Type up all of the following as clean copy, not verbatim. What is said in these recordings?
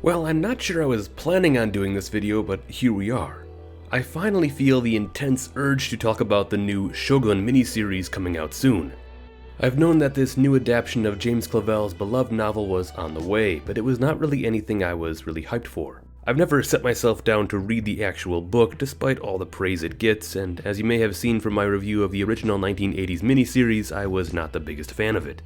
Well, I'm not sure I was planning on doing this video, but here we are. I finally feel the intense urge to talk about the new Shogun miniseries coming out soon. I've known that this new adaptation of James Clavell's beloved novel was on the way, but it was not really anything I was really hyped for. I've never set myself down to read the actual book, despite all the praise it gets, and as you may have seen from my review of the original 1980s miniseries, I was not the biggest fan of it.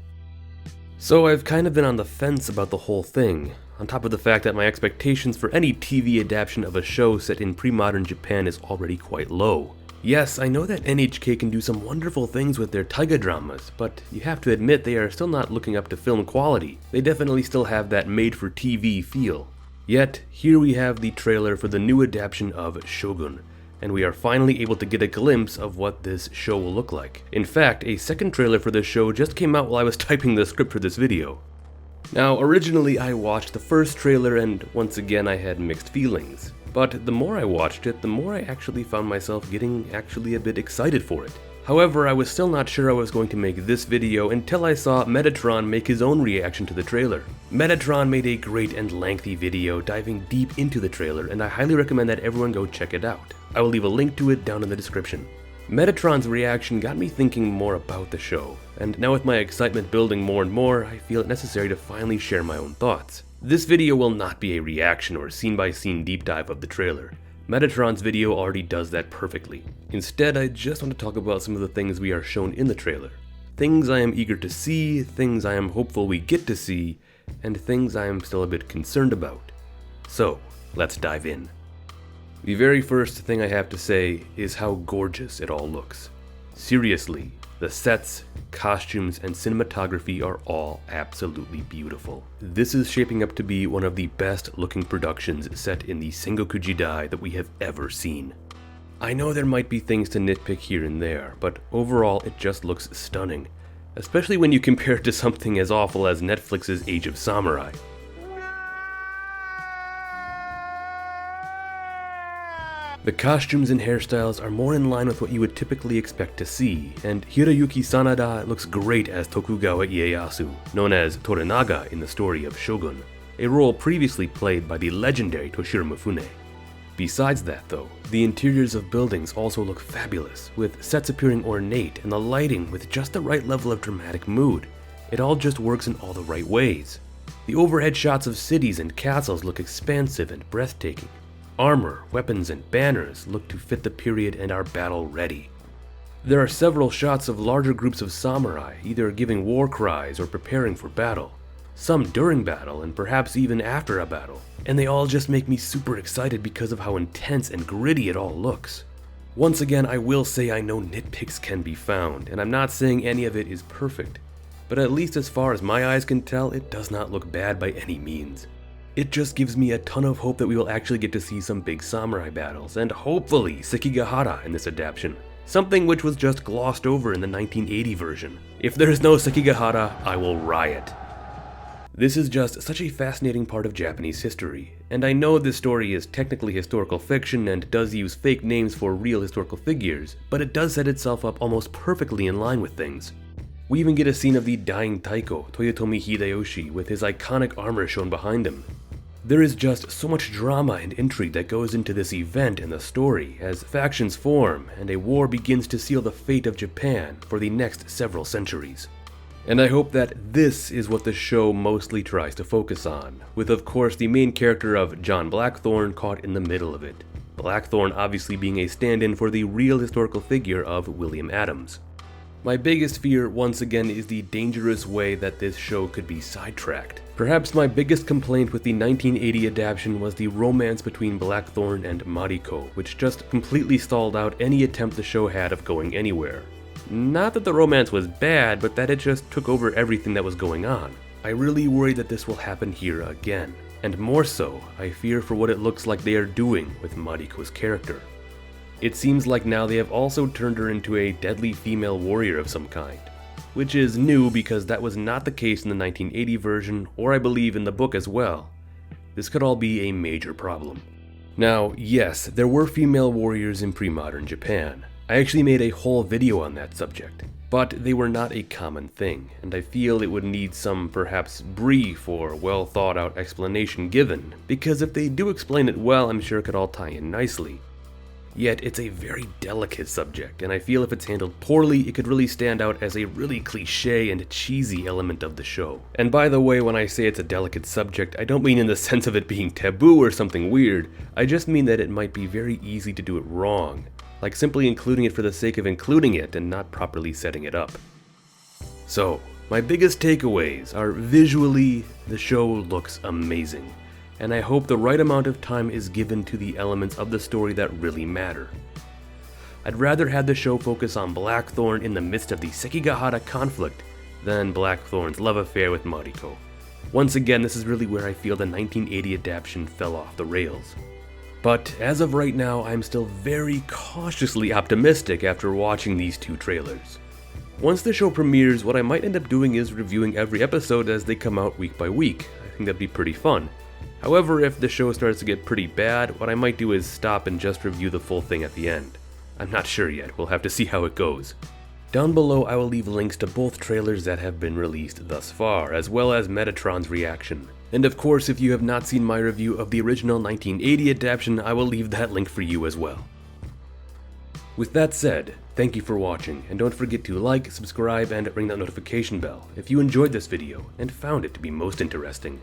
So I've kind of been on the fence about the whole thing, on top of the fact that my expectations for any TV adaptation of a show set in pre-modern Japan is already quite low. Yes, I know that NHK can do some wonderful things with their taiga dramas, but you have to admit they are still not looking up to film quality. They definitely still have that made-for-TV feel. Yet, here we have the trailer for the new adaptation of Shogun, and we are finally able to get a glimpse of what this show will look like. In fact, a second trailer for this show just came out while I was typing the script for this video. Now, originally I watched the first trailer and once again I had mixed feelings. But the more I watched it, the more I actually found myself getting actually a bit excited for it. However, I was still not sure I was going to make this video until I saw Metatron make his own reaction to the trailer. Metatron made a great and lengthy video diving deep into the trailer, and I highly recommend that everyone go check it out. I will leave a link to it down in the description. Metatron's reaction got me thinking more about the show, and now with my excitement building more and more, I feel it necessary to finally share my own thoughts. This video will not be a reaction or scene-by-scene deep dive of the trailer. Metatron's video already does that perfectly. Instead, I just want to talk about some of the things we are shown in the trailer. Things I am eager to see, things I am hopeful we get to see, and things I am still a bit concerned about. So, let's dive in. The very first thing I have to say is how gorgeous it all looks. Seriously, the sets, costumes, and cinematography are all absolutely beautiful. This is shaping up to be one of the best looking productions set in the Sengoku Jidai that we have ever seen. I know there might be things to nitpick here and there, but overall it just looks stunning, especially when you compare it to something as awful as Netflix's Age of Samurai. The costumes and hairstyles are more in line with what you would typically expect to see, and Hiroyuki Sanada looks great as Tokugawa Ieyasu, known as Toranaga in the story of Shogun, a role previously played by the legendary Toshiro Mifune. Besides that though, the interiors of buildings also look fabulous, with sets appearing ornate and the lighting with just the right level of dramatic mood. It all just works in all the right ways. The overhead shots of cities and castles look expansive and breathtaking. Armor, weapons, and banners look to fit the period and are battle ready. There are several shots of larger groups of samurai, either giving war cries or preparing for battle. Some during battle and perhaps even after a battle. And they all just make me super excited because of how intense and gritty it all looks. Once again, I will say I know nitpicks can be found, and I'm not saying any of it is perfect. But at least as far as my eyes can tell, it does not look bad by any means. It just gives me a ton of hope that we will actually get to see some big samurai battles, and hopefully Sekigahara in this adaptation. Something which was just glossed over in the 1980 version. If there is no Sekigahara, I will riot. This is just such a fascinating part of Japanese history, and I know this story is technically historical fiction and does use fake names for real historical figures, but it does set itself up almost perfectly in line with things. We even get a scene of the dying Taiko, Toyotomi Hideyoshi, with his iconic armor shown behind him. There is just so much drama and intrigue that goes into this event and the story as factions form and a war begins to seal the fate of Japan for the next several centuries. And I hope that this is what the show mostly tries to focus on, with of course the main character of John Blackthorne caught in the middle of it. Blackthorne obviously being a stand-in for the real historical figure of William Adams. My biggest fear, once again, is the dangerous way that this show could be sidetracked. Perhaps my biggest complaint with the 1980 adaptation was the romance between Blackthorne and Mariko, which just completely stalled out any attempt the show had of going anywhere. Not that the romance was bad, but that it just took over everything that was going on. I really worry that this will happen here again. And more so, I fear for what it looks like they are doing with Mariko's character. It seems like now they have also turned her into a deadly female warrior of some kind, which is new because that was not the case in the 1980 version, or I believe in the book as well. This could all be a major problem. Now, yes, there were female warriors in pre-modern Japan. I actually made a whole video on that subject. but they were not a common thing, and I feel it would need some perhaps brief or well thought out explanation given, because if they do explain it well, I'm sure it could all tie in nicely. Yet it's a very delicate subject, and I feel if it's handled poorly, it could really stand out as a really cliché and cheesy element of the show. And by the way, when I say it's a delicate subject, I don't mean in the sense of it being taboo or something weird, I just mean that it might be very easy to do it wrong, like simply including it for the sake of including it and not properly setting it up. So, my biggest takeaways are visually, the show looks amazing, and I hope the right amount of time is given to the elements of the story that really matter. I'd rather have the show focus on Blackthorn in the midst of the Sekigahara conflict than Blackthorn's love affair with Mariko. Once again, this is really where I feel the 1980 adaptation fell off the rails. But as of right now, I'm still very cautiously optimistic after watching these two trailers. Once the show premieres, what I might end up doing is reviewing every episode as they come out week by week. I think that'd be pretty fun. However, if the show starts to get pretty bad, what I might do is stop and just review the full thing at the end. I'm not sure yet, we'll have to see how it goes. Down below I will leave links to both trailers that have been released thus far, as well as Metatron's reaction. And of course, if you have not seen my review of the original 1980 adaptation, I will leave that link for you as well. With that said, thank you for watching, and don't forget to like, subscribe, and ring that notification bell if you enjoyed this video and found it to be most interesting.